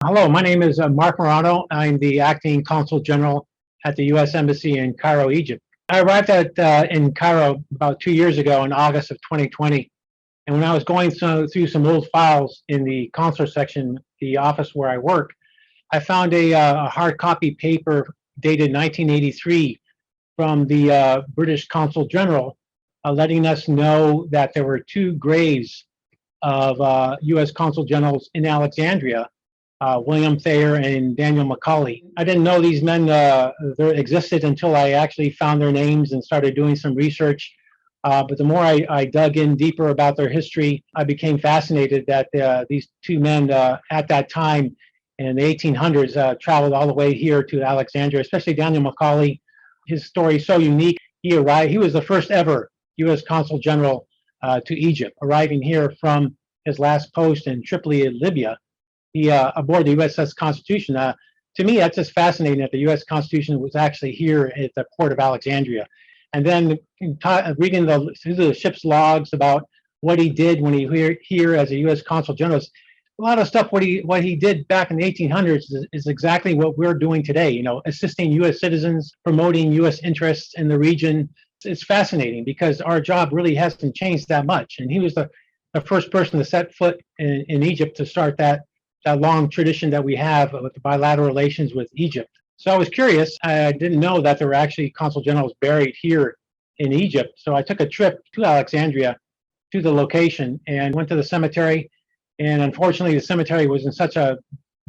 Hello, my name is Mark Marrano. I'm the acting consul general at the U.S. Embassy in Cairo, Egypt. I arrived in Cairo about 2 years ago in August of 2020. And when I was going through some old files in the consular section, the office where I work, I found a hard copy paper dated 1983 from the British Consul General, letting us know that there were two graves of U.S. Consul Generals in Alexandria, William Thayer and Daniel McCauley. I didn't know these men existed until I actually found their names and started doing some research. But the more I dug in deeper about their history, I became fascinated that these two men at that time in the 1800s traveled all the way here to Alexandria, especially Daniel McCauley. His story is so unique. He arrived, he was the first ever U.S. Consul General to Egypt, arriving here from his last post in Tripoli, Libya. He aboard the USS Constitution. To me, that's just fascinating that the U.S. Constitution was actually here at the port of Alexandria. And then reading through the ship's logs about what he did when he here as a U.S. Consul General, a lot of stuff what he did back in the 1800s is exactly what we're doing today. You know, assisting U.S. citizens, promoting U.S. interests in the region. It's fascinating because our job really hasn't changed that much. And he was the first person to set foot in Egypt to start that long tradition that we have with the bilateral relations with Egypt. So I was curious. I didn't know that there were actually consul generals buried here in Egypt. So I took a trip to Alexandria, to the location, and went to the cemetery. And unfortunately, the cemetery was in such a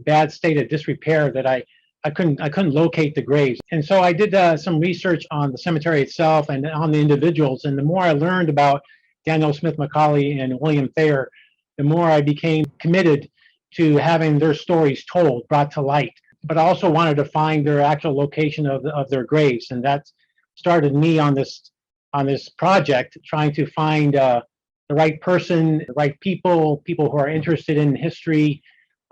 bad state of disrepair that I couldn't locate the graves. And so I did some research on the cemetery itself and on the individuals. And the more I learned about Daniel Smith McCauley and William Thayer, the more I became committed to having their stories told, brought to light, but I also wanted to find their actual location of their graves. And that started me on this project, trying to find the right person, the right people who are interested in history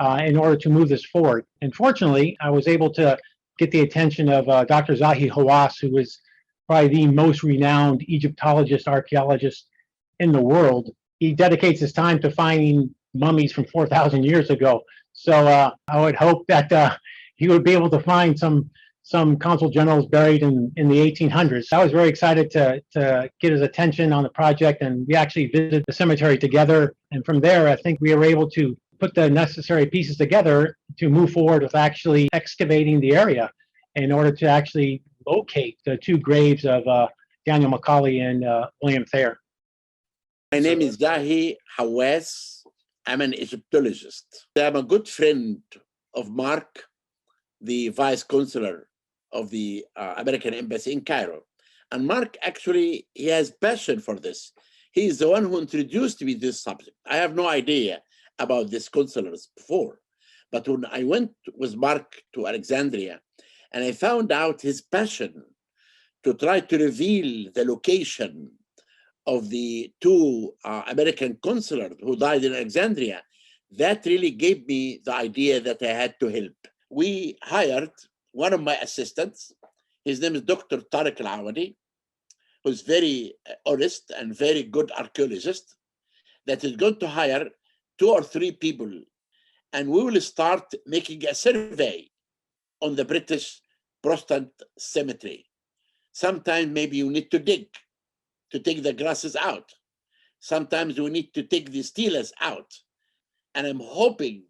in order to move this forward. And fortunately, I was able to get the attention of Dr. Zahi Hawass, who is probably the most renowned Egyptologist, archaeologist in the world. He dedicates his time to finding mummies from 4,000 years ago. So I would hope that he would be able to find some consul generals buried in the 1800s. I was very excited to get his attention on the project, and we actually visited the cemetery together. And from there, I think we were able to put the necessary pieces together to move forward with actually excavating the area in order to actually locate the two graves of Daniel McCauley and William Thayer. My name is Zahi Hawass. I'm an Egyptologist. I'm a good friend of Mark, the vice consular of the American Embassy in Cairo. And Mark, actually, he has passion for this. He is the one who introduced me to this subject. I have no idea about these consulars before. But when I went with Mark to Alexandria, and I found out his passion to try to reveal the location of the two American consulars who died in Alexandria, that really gave me the idea that I had to help. We hired one of my assistants. His name is Dr. Tariq Al-Awadi, who's very honest and very good archaeologist, that is going to hire 2 or 3 people, and we will start making a survey on the British Protestant cemetery. Sometimes maybe you need to dig to take the grasses out. Sometimes we need to take the steelers out. And I'm hoping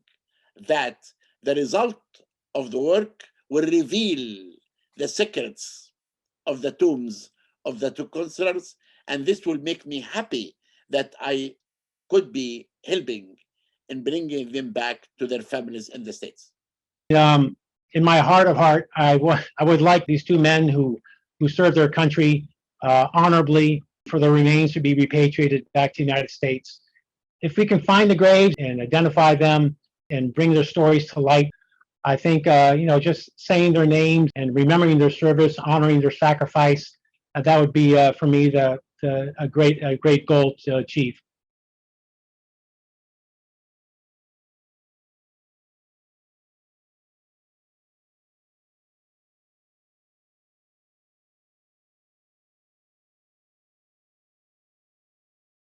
that the result of the work will reveal the secrets of the tombs of the two consulars, and this will make me happy that I could be helping in bringing them back to their families in the States. In my heart of heart, I would like these two men who served their country honorably for their remains to be repatriated back to the United States. If we can find the graves and identify them and bring their stories to light, I think just saying their names and remembering their service, honoring their sacrifice, that would be for me a great goal to achieve.